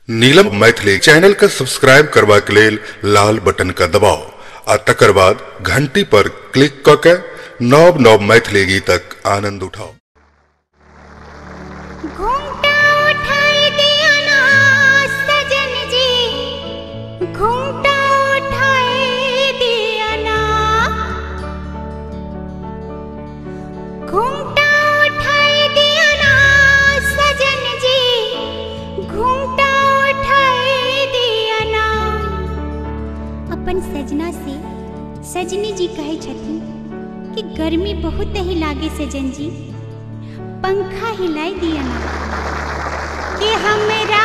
नीलम Maithili channel का subscribe करबा के लेल लाल बटन का दबाओ आ तकर बाद घंटी पर क्लिक क के नव नव मैथिली गीतक आनंद उठाओ। घूंघटा उठाए दिया ना सजन जी, घूंघटा उठाए दिया ना, घूंघटा उठाए दिया ना सजन जी, घूंघटा उठाए दिया ना। अपन सजना से सजनी जी कहे छथिन कि गर्मी बहुत ही लागे सजन जी, पंखा हिलाई दिया ना कि हमरा